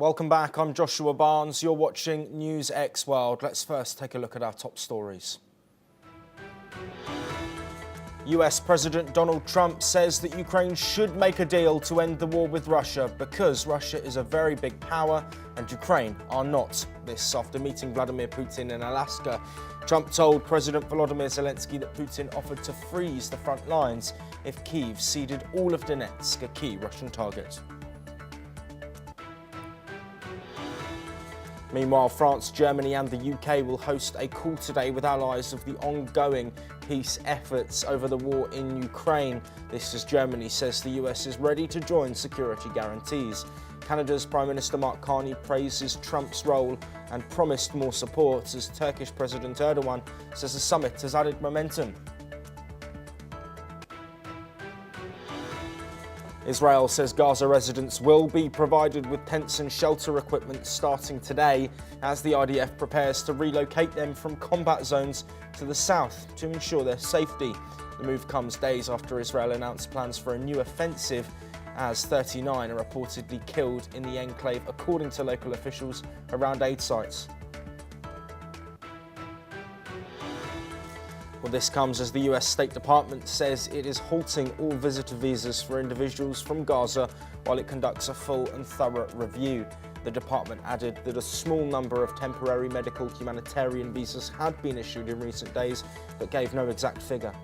Welcome back, I'm Joshua Barnes. You're watching NewsX World. Let's first take a look at our top stories. US President Donald Trump says that Ukraine should make a deal to end the war with Russia because Russia is a very big power and Ukraine are not. This after meeting Vladimir Putin in Alaska. Trump told President Volodymyr Zelensky that Putin offered to freeze the front lines if Kyiv ceded all of Donetsk, a key Russian target. Meanwhile, France, Germany and the UK will host a call today with allies of the ongoing peace efforts over the war in Ukraine. This as Germany says the US is ready to join security guarantees. Canada's Prime Minister Mark Carney praises Trump's role and promised more support as Turkish President Erdogan says the summit has added momentum. Israel says Gaza residents will be provided with tents and shelter equipment starting today as the IDF prepares to relocate them from combat zones to the south to ensure their safety. The move comes days after Israel announced plans for a new offensive as 39 are reportedly killed in the enclave, according to local officials around aid sites. Well, this comes as the US State Department says it is halting all visitor visas for individuals from Gaza while it conducts a full and thorough review. The department added that a small number of temporary medical humanitarian visas had been issued in recent days, but gave no exact figure.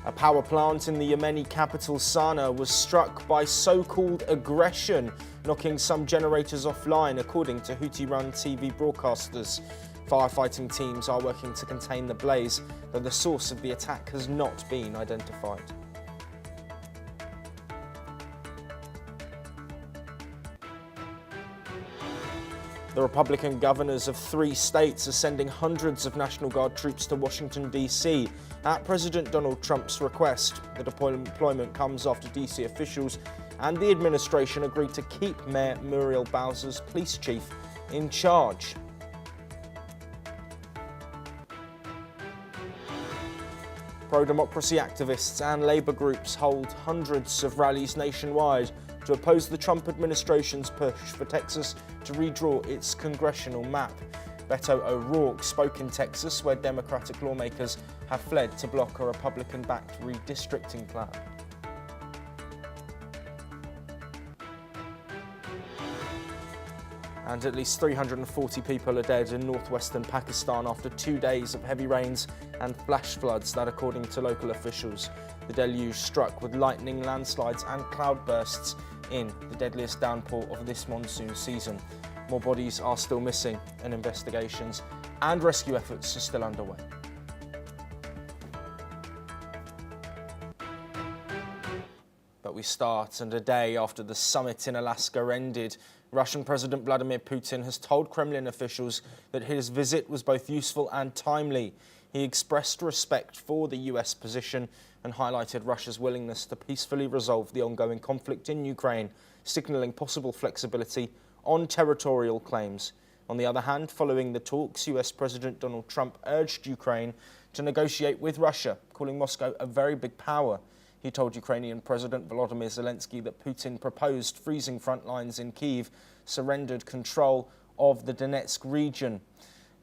A power plant in the Yemeni capital Sana'a was struck by so-called aggression, knocking some generators offline, according to Houthi-run TV broadcasters. Firefighting teams are working to contain the blaze, though the source of the attack has not been identified. The Republican governors of 3 states are sending hundreds of National Guard troops to Washington, D.C. at President Donald Trump's request. The deployment comes after D.C. officials and the administration agreed to keep Mayor Muriel Bowser's police chief in charge. Pro-democracy activists and Labour groups hold hundreds of rallies nationwide to oppose the Trump administration's push for Texas to redraw its congressional map. Beto O'Rourke spoke in Texas, where Democratic lawmakers have fled to block a Republican-backed redistricting plan. And at least 340 people are dead in northwestern Pakistan after 2 days of heavy rains and flash floods, that according to local officials. The deluge struck with lightning, landslides and cloudbursts in the deadliest downpour of this monsoon season. More bodies are still missing and investigations and rescue efforts are still underway. But we start, and a day after the summit in Alaska ended, Russian President Vladimir Putin has told Kremlin officials that his visit was both useful and timely. He expressed respect for the US position and highlighted Russia's willingness to peacefully resolve the ongoing conflict in Ukraine, signalling possible flexibility on territorial claims. On the other hand, following the talks, US President Donald Trump urged Ukraine to negotiate with Russia, calling Moscow a very big power. He told Ukrainian President Volodymyr Zelensky that Putin proposed freezing front lines in Kyiv, surrendered control of the Donetsk region.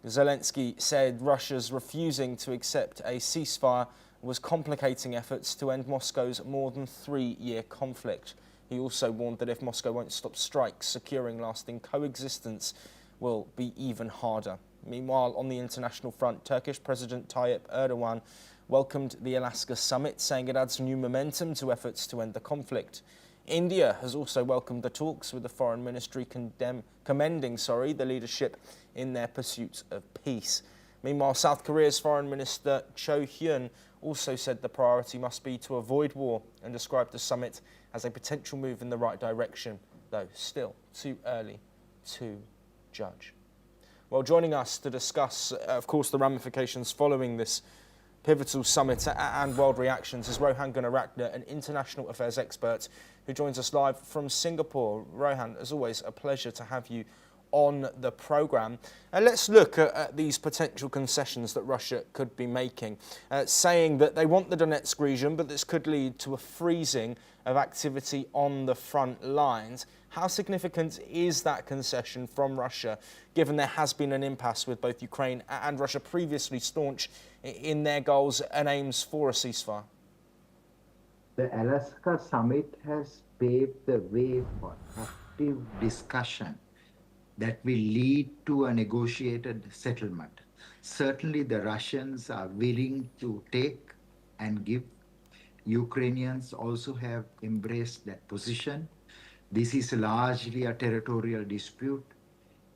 Zelensky said Russia's refusing to accept a ceasefire was complicating efforts to end Moscow's more than 3-year conflict. He also warned that if Moscow won't stop strikes, securing lasting coexistence will be even harder. Meanwhile, on the international front, Turkish President Tayyip Erdogan welcomed the Alaska summit, saying it adds new momentum to efforts to end the conflict. India has also welcomed the talks, with the foreign ministry commending the leadership in their pursuit of peace. Meanwhile, South Korea's Foreign Minister Cho Hyun also said the priority must be to avoid war and described the summit as a potential move in the right direction, though still too early to judge. Well, joining us to discuss, of course, the ramifications following this pivotal summit and world reactions is Rohan Gunaratne, an international affairs expert who joins us live from Singapore. Rohan, as always, a pleasure to have you on the programme. Let's look at these potential concessions that Russia could be making, saying that they want the Donetsk region, but this could lead to a freezing of activity on the front lines. How significant is that concession from Russia, given there has been an impasse with both Ukraine and Russia previously staunch in their goals and aims for a ceasefire? The Alaska summit has paved the way for active discussion that will lead to a negotiated settlement. Certainly, the Russians are willing to take and give. Ukrainians also have embraced that position. This is largely a territorial dispute,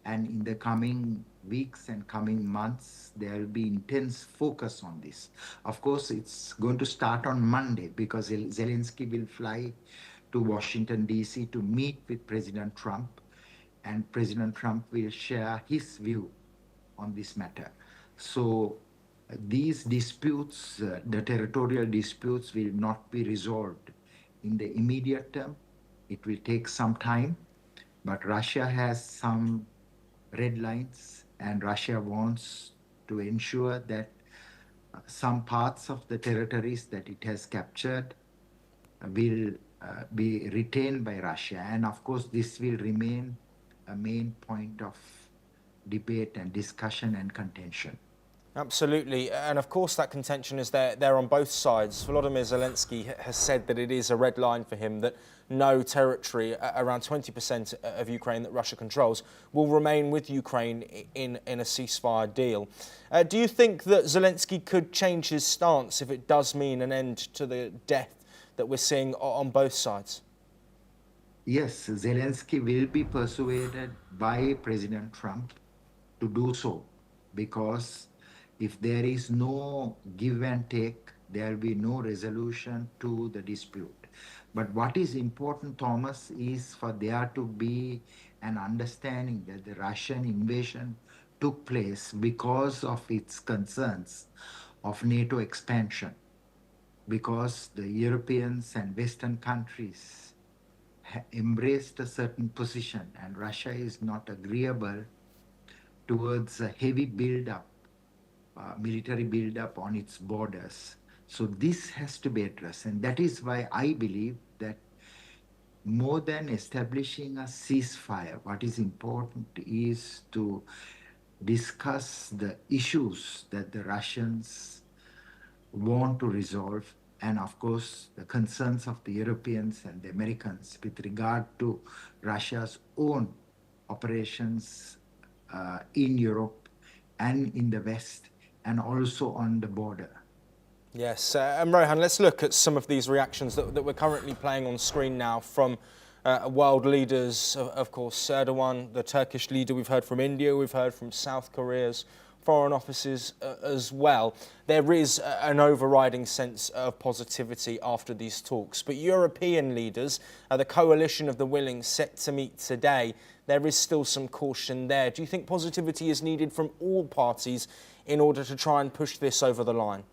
and in the coming weeks and coming months, there will be intense focus on this. Of course, it's going to start on Monday because Zelensky will fly to Washington, D.C. to meet with President Trump, and President Trump will share his view on this matter. So these disputes, the territorial disputes, will not be resolved in the immediate term. It will take some time, but Russia has some red lines, and Russia wants to ensure that some parts of the territories that it has captured will be retained by Russia. And of course, this will remain a main point of debate and discussion and contention. Absolutely, and of course that contention is there on both sides. Volodymyr Zelensky has said that it is a red line for him that no territory, around 20% of Ukraine that Russia controls, will remain with Ukraine in a ceasefire deal. Do you think that Zelensky could change his stance if it does mean an end to the death that we're seeing on both sides? Yes, Zelensky will be persuaded by President Trump to do so, because if there is no give and take, there will be no resolution to the dispute. But what is important, Thomas, is for there to be an understanding that the Russian invasion took place because of its concerns of NATO expansion, because the Europeans and Western countries embraced a certain position, and Russia is not agreeable towards a heavy build-up, military build-up on its borders. So this has to be addressed, and that is why I believe that more than establishing a ceasefire, what is important is to discuss the issues that the Russians want to resolve, and of course the concerns of the Europeans and the Americans with regard to Russia's own operations in Europe and in the West, and also on the border. Yes, and Rohan, let's look at some of these reactions that we're currently playing on screen now from world leaders, of course, Erdogan, the Turkish leader. We've heard from India, we've heard from South Korea's foreign offices as well. There is an overriding sense of positivity after these talks. But European leaders, the coalition of the willing set to meet today, there is still some caution there. Do you think positivity is needed from all parties in order to try and push this over the line?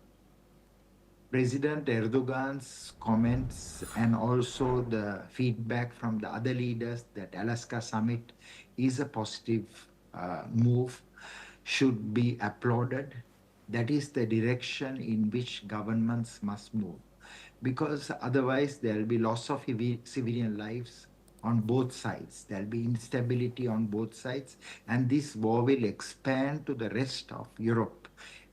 President Erdogan's comments and also the feedback from the other leaders that Alaska summit is a positive move, should be applauded. That is the direction in which governments must move, because otherwise there will be loss of civilian lives on both sides. There will be instability on both sides, and this war will expand to the rest of Europe.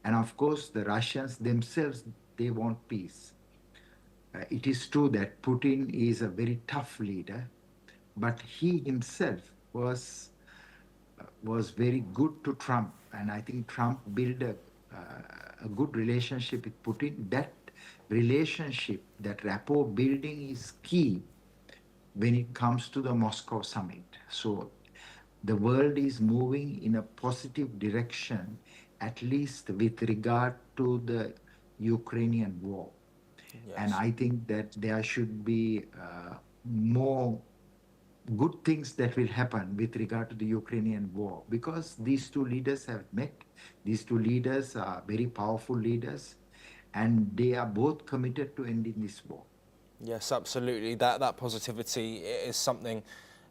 And of course, the Russians themselves, they want peace. It is true that Putin is a very tough leader, but he himself was very good to Trump, and I think Trump built a good relationship with Putin. That relationship, that rapport building is key when it comes to the Moscow summit. So the world is moving in a positive direction, at least with regard to the Ukrainian war. Yes. And I think that there should be more good things that will happen with regard to the Ukrainian war, because these two leaders have met. These two leaders are very powerful leaders, and they are both committed to ending this war. Yes, absolutely. That positivity is something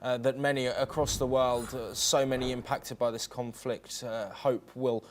that many across the world, so many impacted by this conflict, hope will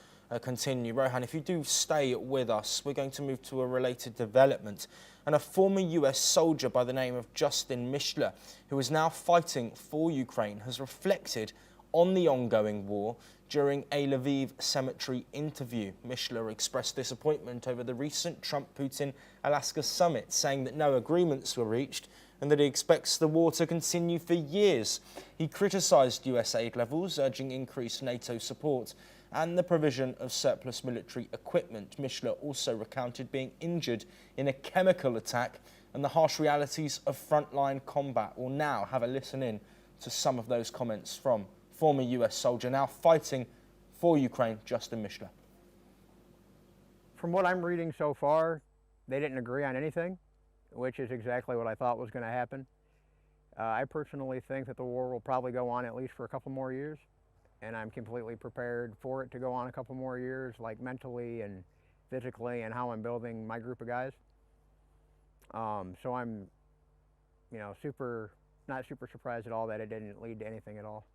continue. Rohan, if you do stay with us, we're going to move to a related development. And a former US soldier by the name of Justin Mishler, who is now fighting for Ukraine, has reflected on the ongoing war during a Lviv cemetery interview. Mishler expressed disappointment over the recent Trump-Putin-Alaska summit, saying that no agreements were reached and that he expects the war to continue for years. He criticised US aid levels, urging increased NATO support and the provision of surplus military equipment. Mishler also recounted being injured in a chemical attack and the harsh realities of frontline combat. We'll now have a listen in to some of those comments from former US soldier now fighting for Ukraine, Justin Mishler. From what I'm reading so far, they didn't agree on anything, which is exactly what I thought was going to happen. I personally think that the war will probably go on at least for a couple more years, and I'm completely prepared for it to go on a couple more years, like mentally and physically, and how I'm building my group of guys. So I'm, not super surprised at all that it didn't lead to anything at all.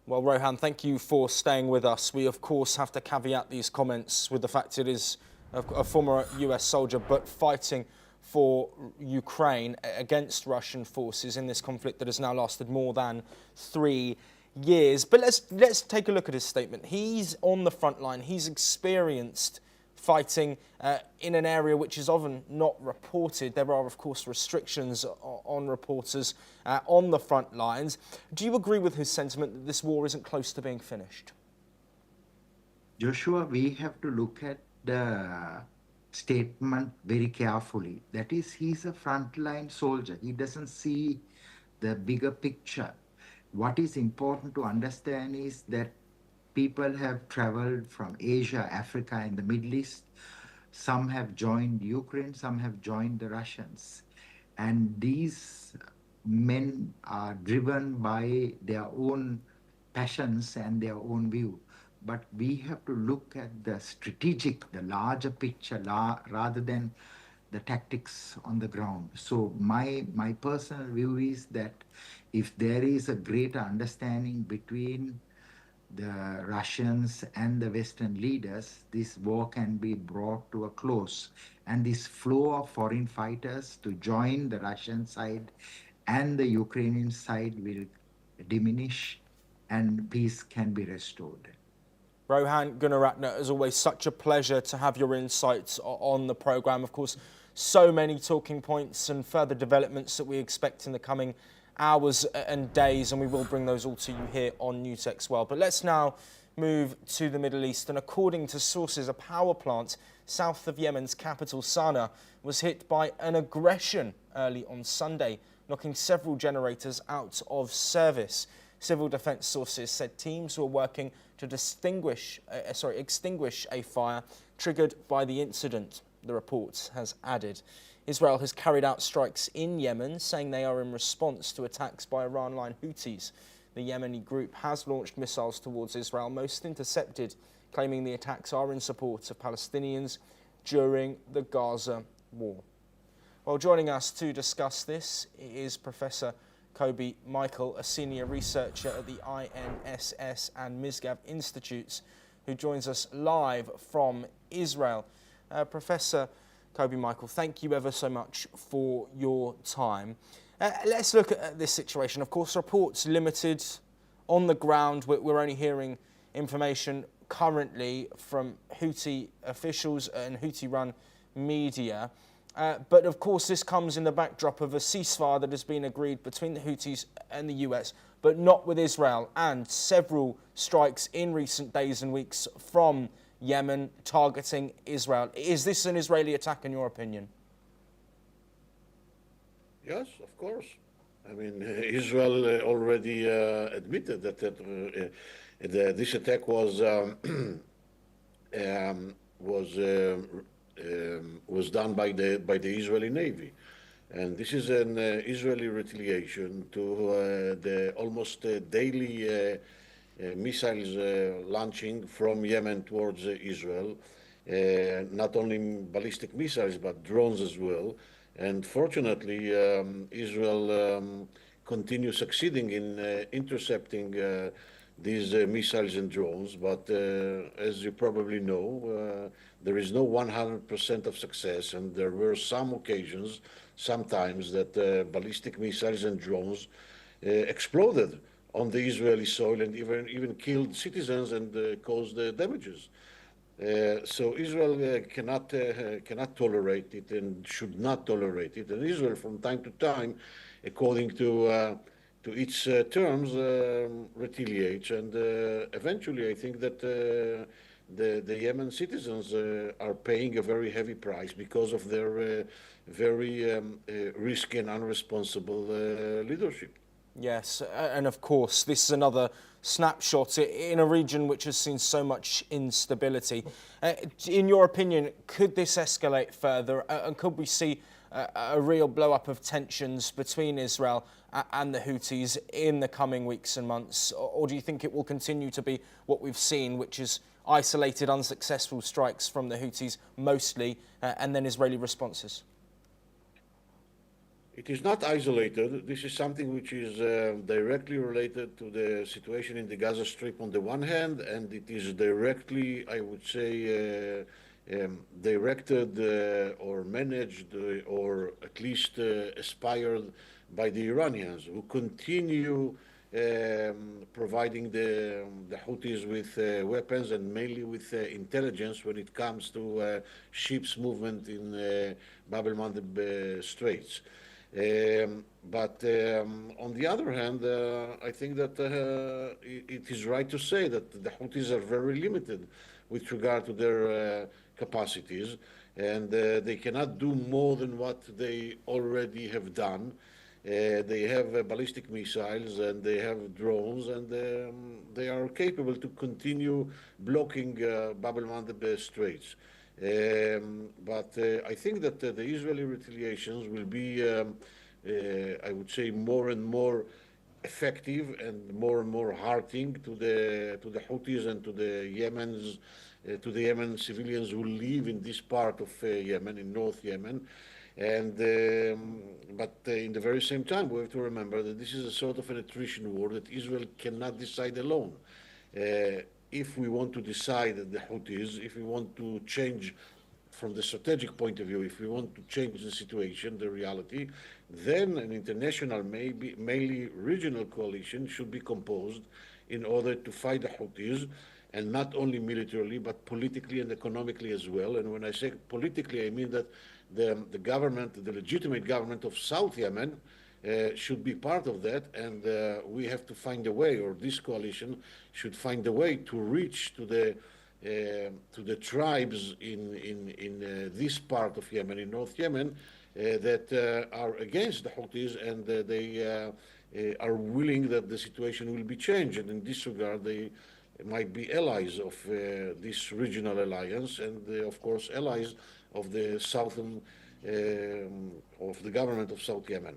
Well, Rohan, thank you for staying with us. We, of course, have to caveat these comments with the fact it is a former US soldier, but fighting for Ukraine against Russian forces in this conflict that has now lasted more than 3 years. But let's take a look at his statement. He's on the front line. He's experienced fighting in an area which is often not reported. There are, of course, restrictions on reporters on the front lines. Do you agree with his sentiment that this war isn't close to being finished? Joshua, we have to look at the statement very carefully. That is, he's a frontline soldier. He doesn't see the bigger picture. What is important to understand is that people have traveled from Asia, Africa, and the Middle East. Some have joined Ukraine, some have joined the Russians. And these men are driven by their own passions and their own view. But we have to look at the strategic, the larger picture, rather than the tactics on the ground. So my personal view is that if there is a greater understanding between the Russians and the Western leaders, this war can be brought to a close. And this flow of foreign fighters to join the Russian side and the Ukrainian side will diminish and peace can be restored. Rohan Gunaratne, as always, such a pleasure to have your insights on the programme. Of course, so many talking points and further developments that we expect in the coming hours and days, and we will bring those all to you here on NewsX well. But let's now move to the Middle East, and according to sources, a power plant south of Yemen's capital, Sana'a, was hit by an aggression early on Sunday, knocking several generators out of service. Civil defence sources said teams were working to extinguish a fire triggered by the incident. The report has added Israel has carried out strikes in Yemen, saying they are in response to attacks by Iran-line Houthis. The Yemeni group has launched missiles towards Israel, most intercepted, claiming the attacks are in support of Palestinians during the Gaza war. Well, joining us to discuss this is Professor Kobi Michael, a senior researcher at the INSS and Misgav Institutes, who joins us live from Israel. Professor Kobi Michael, thank you ever so much for your time. Let's look at this situation. Of course, reports limited on the ground. We're only hearing information currently from Houthi officials and Houthi-run media. But of course, this comes in the backdrop of a ceasefire that has been agreed between the Houthis and the US, but not with Israel, and several strikes in recent days and weeks from Yemen targeting Israel. Is this an Israeli attack in your opinion? Yes, of course. I mean, Israel already admitted that this attack was done by the Israeli Navy, and this is an Israeli retaliation to the almost daily missiles launching from Yemen towards Israel, not only ballistic missiles but drones as well. And fortunately, Israel continue succeeding in intercepting these missiles and drones. But as you probably know, there is no 100% of success, and there were some occasions, sometimes, that ballistic missiles and drones exploded on the Israeli soil and even killed citizens and caused damages. So Israel cannot tolerate it and should not tolerate it. And Israel, from time to time, according to its terms, retaliates. And eventually, I think that the Yemen citizens are paying a very heavy price because of their very risky and unresponsible leadership. Yes, and of course, this is another snapshot in a region which has seen so much instability. In your opinion, could this escalate further, and could we see a real blow-up of tensions between Israel and the Houthis in the coming weeks and months, or do you think it will continue to be what we've seen, which is isolated, unsuccessful strikes from the Houthis mostly, and then Israeli responses? It is not isolated. This is something which is directly related to the situation in the Gaza Strip on the one hand, and it is directly, I would say, directed or managed or at least aspired by the Iranians, who continue providing the Houthis with weapons and mainly with intelligence when it comes to ships movement in Bab el-Mandeb Straits. But on the other hand, I think that it is right to say that the Houthis are very limited with regard to their capacities, and they cannot do more than what they already have done. They have ballistic missiles and they have drones, and they are capable to continue blocking Bab el-Mandeb Straits. But I think that the Israeli retaliations will be, I would say, more and more effective and more hardening to the Houthis and to the Yemen civilians who live in this part of Yemen, in North Yemen. And but in the very same time, we have to remember that this is a sort of an attrition war that Israel cannot decide alone. If we want to decide the Houthis, if we want to change from the strategic point of view, if we want to change the situation, the reality, then an international, maybe mainly regional coalition should be composed in order to fight the Houthis, and not only militarily, but politically and economically as well. And when I say politically, I mean that the government, the legitimate government of South Yemen, should be part of that, and we have to find a way, or this coalition should find a way to reach to the tribes in this part of Yemen, in North Yemen, that are against the Houthis, and they are willing that the situation will be changed. And in this regard, they might be allies of this regional alliance, and of course allies of the southern of the government of South Yemen.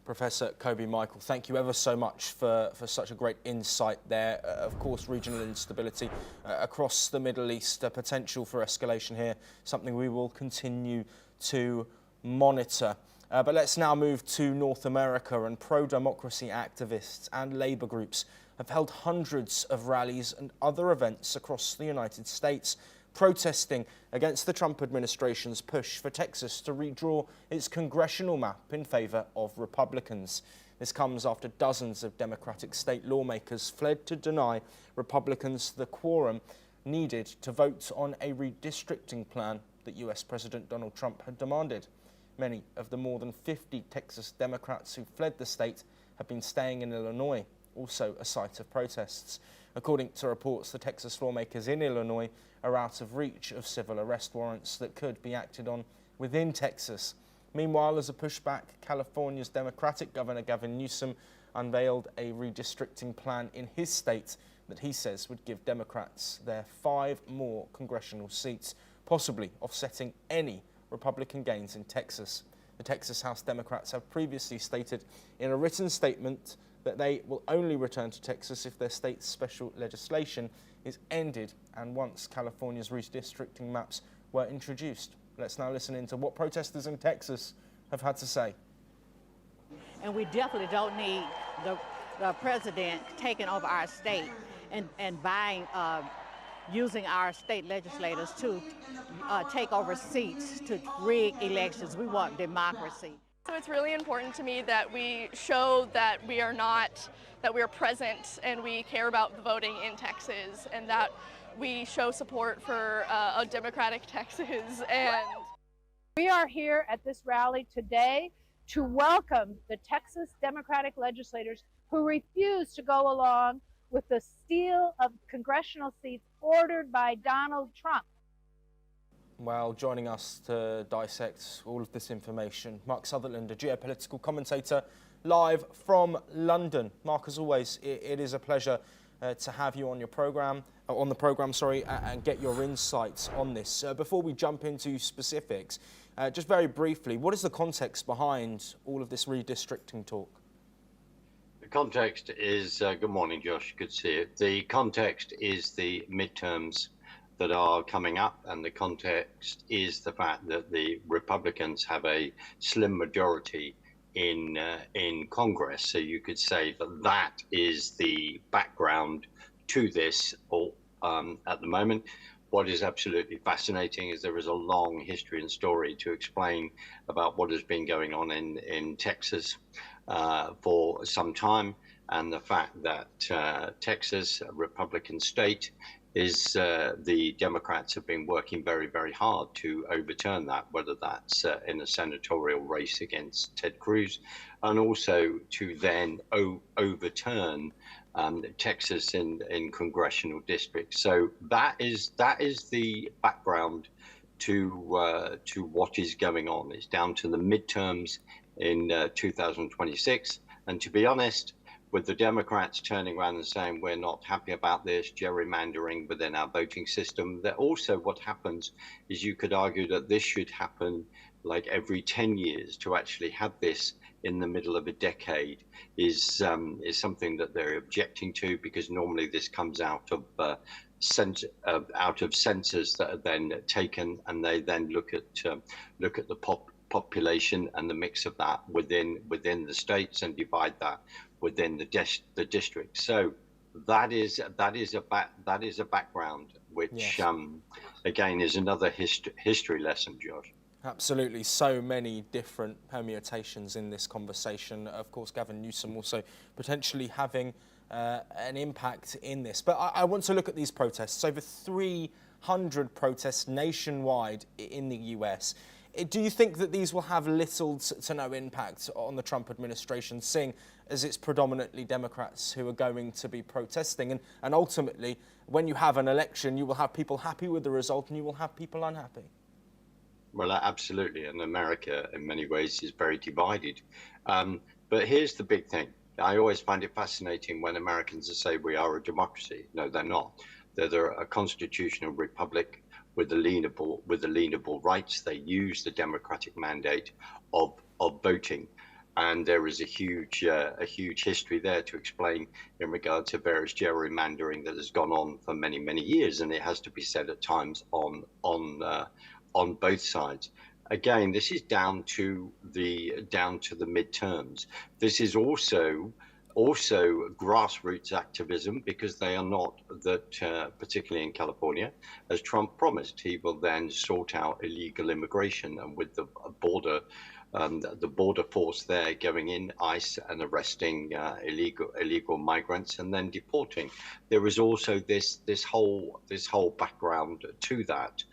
Professor Kobi Michael, thank you ever so much for such a great insight there. Of course, regional instability across the Middle East, a potential for escalation here, something we will continue to monitor. But let's now move to North America, and pro-democracy activists and labour groups have held hundreds of rallies and other events across the United States, protesting against the Trump administration's push for Texas to redraw its congressional map in favour of Republicans. This comes after dozens of Democratic state lawmakers fled to deny Republicans the quorum needed to vote on a redistricting plan that US President Donald Trump had demanded. Many of the more than 50 Texas Democrats who fled the state have been staying in Illinois, also a site of protests. According to reports, the Texas lawmakers in Illinois are out of reach of civil arrest warrants that could be acted on within Texas. Meanwhile, as a pushback, California's Democratic Governor Gavin Newsom unveiled a redistricting plan in his state that he says would give Democrats their 5 more congressional seats, possibly offsetting any Republican gains in Texas. The Texas House Democrats have previously stated in a written statement that they will only return to Texas if their state's special legislation is ended and once California's redistricting maps were introduced. Let's now listen into what protesters in Texas have had to say. and we definitely don't need the president taking over our state and buying, using our state legislators to take over seats to rig elections. We want democracy. So it's really important to me that we show that we are present and we care about the voting in Texas, and that we show support for a democratic Texas. And we are here at this rally today to welcome the Texas Democratic legislators who refuse to go along with the steal of congressional seats ordered by Donald Trump. Well, joining us to dissect all of this information, Mark Sutherland, a geopolitical commentator, live from London. Mark, as always, it is a pleasure to have you on the program, and get your insights on this. Before we jump into specifics, just very briefly, what is the context behind all of this redistricting talk? The context is, good morning, Josh, good to see you. The context is the midterms that are coming up, and the context is the fact that the Republicans have a slim majority in Congress. So you could say that is the background to this at the moment. What is absolutely fascinating is there is a long history and story to explain about what has been going on in Texas for some time, and the fact that Texas, a Republican state, is the Democrats have been working very, very hard to overturn that, whether that's in a senatorial race against Ted Cruz, and also to then overturn Texas in congressional districts. So that is the background to what is going on. It's down to the midterms in 2026, and to be honest, with the Democrats turning around and saying we're not happy about this gerrymandering within our voting system, that also what happens is you could argue that this should happen like every 10 years. To actually have this in the middle of a decade is something that they're objecting to, because normally this comes out of census that are then taken, and they then look at the population and the mix of that within the states and divide that within the district. So that is a background which, yes, again, is another history lesson, Josh. Absolutely, so many different permutations in this conversation. Of course, Gavin Newsom also potentially having an impact in this. But I want to look at these protests. Over 300 protests nationwide in the US. Do you think that these will have little to no impact on the Trump administration, seeing as it's predominantly Democrats who are going to be protesting? And ultimately, when you have an election, you will have people happy with the result and you will have people unhappy. Well, absolutely. And America, in many ways, is very divided. But here's the big thing. I always find it fascinating when Americans say we are a democracy. No, they're not. They're a constitutional republic with the alienable rights. They use the democratic mandate of voting. And there is a huge history there to explain in regard to various gerrymandering that has gone on for many, many years. And it has to be said at times on both sides. Again, this is down to the midterms. This is also grassroots activism, because they are not that, particularly in California, as Trump promised, he will then sort out illegal immigration, and with the border force there going in, ICE, and arresting illegal migrants and then deporting. There is also this whole background to that.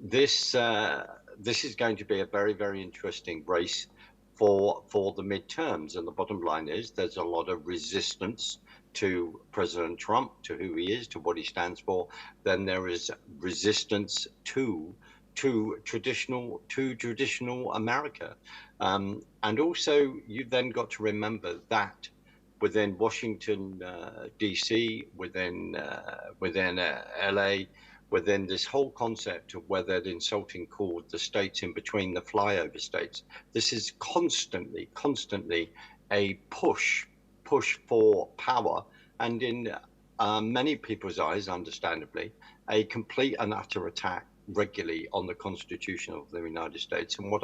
This is going to be a very, very interesting race for the midterms, and the bottom line is there's a lot of resistance to President Trump, to who he is, to what he stands for. Then there is resistance to traditional America, and also you've then got to remember that within Washington D.C., within LA, within this whole concept of where they're insulting called the states in between, the flyover states. This is constantly a push for power, and in many people's eyes, understandably, a complete and utter attack regularly on the Constitution of the United States and what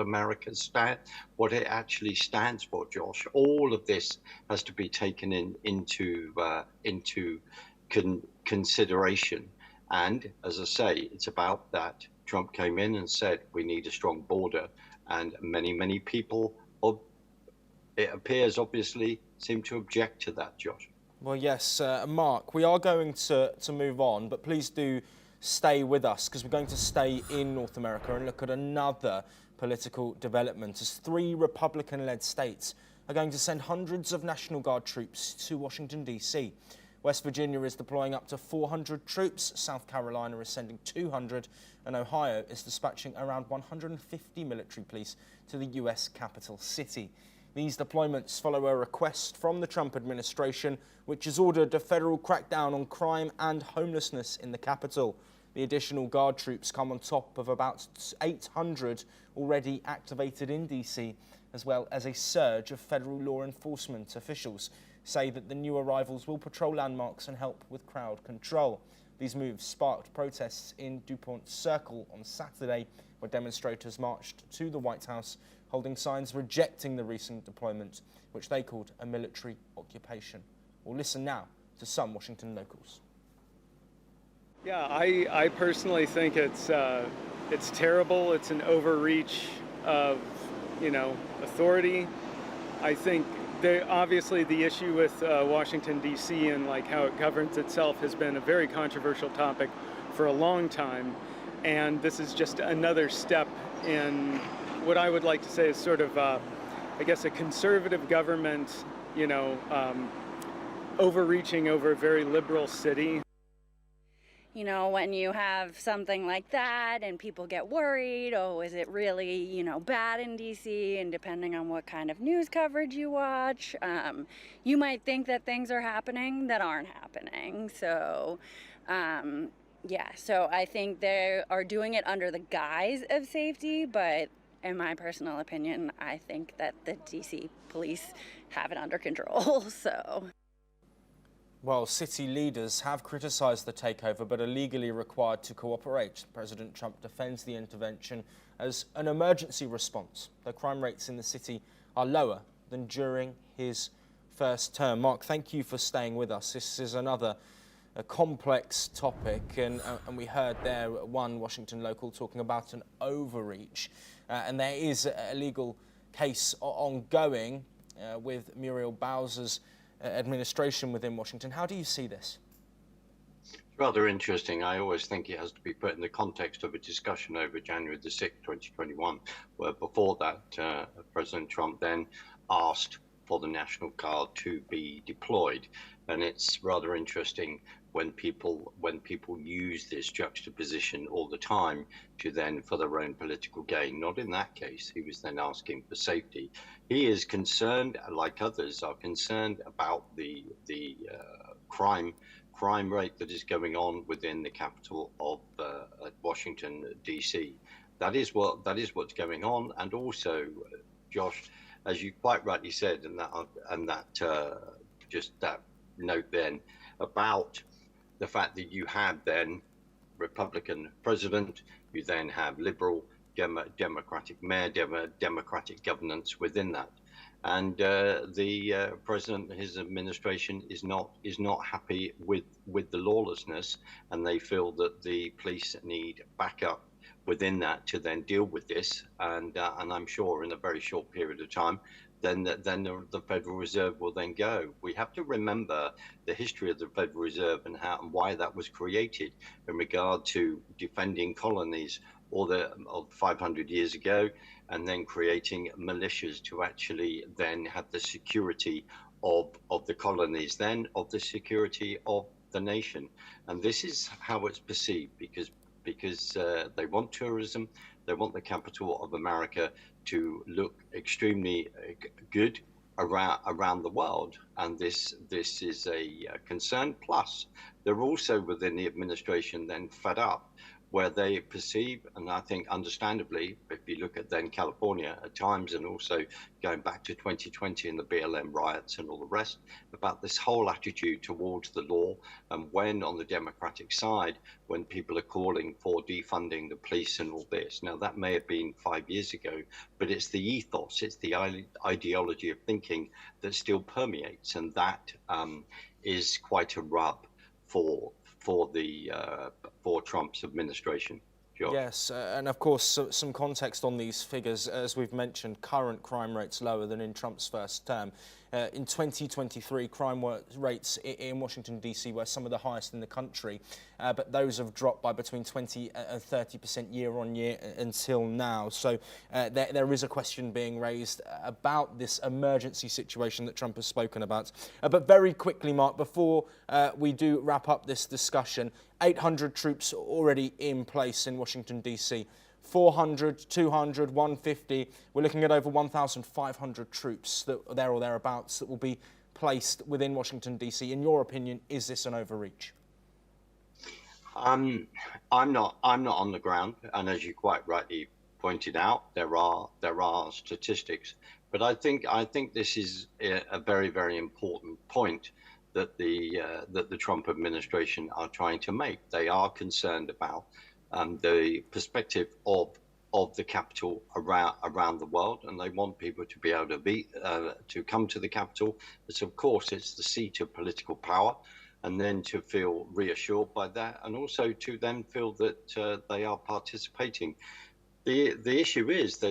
what it actually stands for, Josh. All of this has to be taken into consideration. And as I say, it's about that. Trump came in and said we need a strong border, and many people, it appears obviously, seem to object to that, Josh. Well, yes, Mark, we are going to move on, but please do stay with us, because we're going to stay in North America and look at another political development, as 3 Republican-led states are going to send hundreds of National Guard troops to Washington, D.C. West Virginia is deploying up to 400 troops, South Carolina is sending 200, and Ohio is dispatching around 150 military police to the U.S. capital city. These deployments follow a request from the Trump administration, which has ordered a federal crackdown on crime and homelessness in the capital. The additional Guard troops come on top of about 800 already activated in D.C., as well as a surge of federal law enforcement. Officials say that the new arrivals will patrol landmarks and help with crowd control. These moves sparked protests in DuPont Circle on Saturday, where demonstrators marched to the White House, holding signs rejecting the recent deployment, which they called a military occupation. We'll listen now to some Washington locals. Yeah, I personally think it's terrible. It's an overreach of, authority. I think obviously the issue with Washington, D.C. and like how it governs itself has been a very controversial topic for a long time. And this is just another step in what I would like to say is sort of, I guess, a conservative government, overreaching over a very liberal city. When you have something like that and people get worried, oh, is it really, bad in DC? And depending on what kind of news coverage you watch, you might think that things are happening that aren't happening. So, so I think they are doing it under the guise of safety, but in my personal opinion, I think that the DC police have it under control, so. Well, city leaders have criticised the takeover but are legally required to cooperate. President Trump defends the intervention as an emergency response. The crime rates in the city are lower than during his first term. Mark, thank you for staying with us. This is another complex topic, and we heard there one Washington local talking about an overreach. And there is a legal case ongoing with Muriel Bowser's administration within Washington. How do you see this? It's rather interesting. I always think it has to be put in the context of a discussion over January the 6th, 2021, where before that, President Trump then asked for the National Guard to be deployed. And it's rather interesting when people use this juxtaposition all the time to then for their own political gain. Not in that case. He was then asking for safety. He is concerned, like others are concerned, about the crime rate that is going on within the capital of Washington, D.C. That is what's going on. And also, Josh, as you quite rightly said, just that note then about the fact that you have then Republican president, you then have liberal Democratic mayor, Democratic governance within that, and the president, his administration is not happy with the lawlessness, and they feel that the police need backup within that to then deal with this, and I'm sure in a very short period of time, then the Federal Reserve will then go. We have to remember the history of the Federal Reserve and why that was created in regard to defending colonies of 500 years ago, and then creating militias to actually then have the security of the colonies, then of the security of the nation. And this is how it's perceived, because they want tourism, they want the capital of America to look extremely good around the world, and this is a concern. Plus, they're also within the administration then fed up where they perceive, and I think understandably, if you look at then California at times, and also going back to 2020 and the BLM riots and all the rest, about this whole attitude towards the law, and when on the Democratic side, when people are calling for defunding the police and all this. Now that may have been 5 years ago, but it's the ethos, it's the ideology of thinking that still permeates, and that is quite a rub for Trump's administration. George. Yes, and of course, some context on these figures. As we've mentioned, current crime rates lower than in Trump's first term. In 2023, crime rates in Washington, D.C. were some of the highest in the country, but those have dropped by between 20 and 30% year on year until now. So there is a question being raised about this emergency situation that Trump has spoken about. But very quickly, Mark, before we do wrap up this discussion, 800 troops already in place in Washington, D.C. 400, 200, 150. We're looking at over 1,500 troops that are there or thereabouts that will be placed within Washington, D.C. In your opinion, is this an overreach? I'm not on the ground, and as you quite rightly pointed out, there are statistics, but I think this is a very, very important point that the Trump administration are trying to make. They are concerned about the perspective of the capital around the world, and they want people to be able to come to the capital. But of course, it's the seat of political power, and then to feel reassured by that, and also to then feel that they are participating. The issue is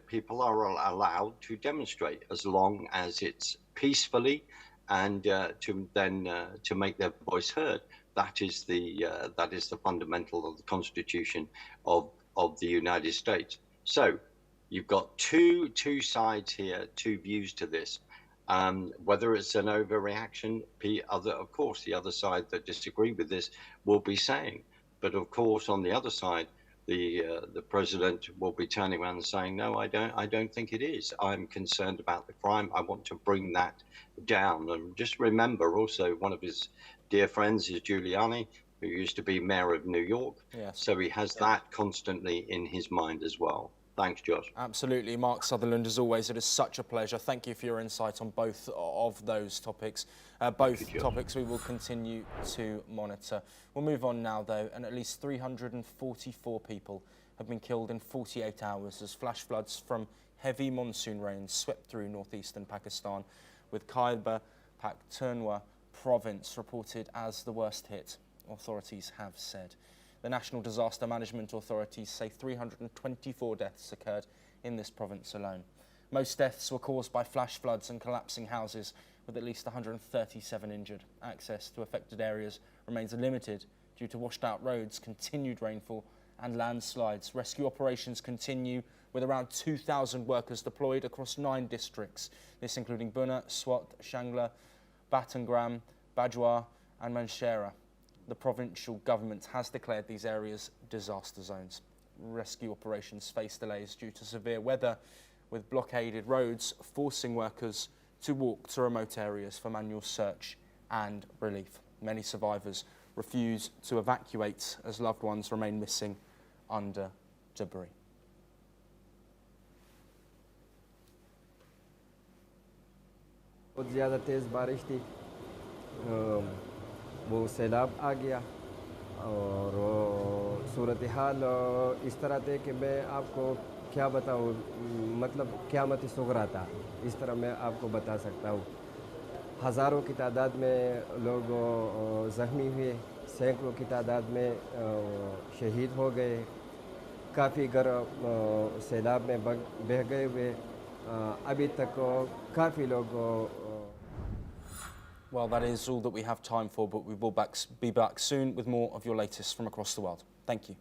people are allowed to demonstrate as long as it's peacefully, and to make their voice heard. That is the fundamental of the Constitution of the United States. So you've got two sides here, two views to this. Whether it's an overreaction, of course, the other side that disagree with this will be saying. But of course, on the other side, the president will be turning around and saying, no, I don't think it is. I'm concerned about the crime. I want to bring that down. And just remember also, one of his dear friends is Giuliani, who used to be mayor of New York. Yes. So he has that constantly in his mind as well. Thanks, Josh. Absolutely. Mark Sutherland, as always, it is such a pleasure. Thank you for your insight on both of those topics. Both topics we will continue to monitor. We'll move on now, though, and at least 344 people have been killed in 48 hours as flash floods from heavy monsoon rains swept through northeastern Pakistan, with Khyber Pakhtunkhwa province reported as the worst hit, authorities have said. The National Disaster Management Authorities say 324 deaths occurred in this province alone. Most deaths were caused by flash floods and collapsing houses, with at least 137 injured. Access to affected areas remains limited due to washed out roads, continued rainfall and landslides. Rescue operations continue with around 2,000 workers deployed across 9 districts, this including Bunna, Swat, Shangla, Battangram, Bajwa and Manshera. The provincial government has declared these areas disaster zones. Rescue operations face delays due to severe weather, with blockaded roads forcing workers to walk to remote areas for manual search and relief. Many survivors refuse to evacuate as loved ones remain missing under debris. बहुत ज़्यादा तेज़ बारिश थी, वो सैलाब आ गया और सूरत हाल इस तरह थे कि मैं आपको क्या बताऊँ, मतलब क़यामत सुग़रा था, इस तरह मैं आपको बता सकता हूँ। हज़ारों की तादाद में लोग ज़ख्मी हुए, सैकड़ों की तादाद में शहीद हो गए, काफ़ी घर सैलाब में बह गए हुए, अभी तक काफ़ी लोग। Well, that is all that we have time for, but we will be back soon with more of your latest from across the world. Thank you.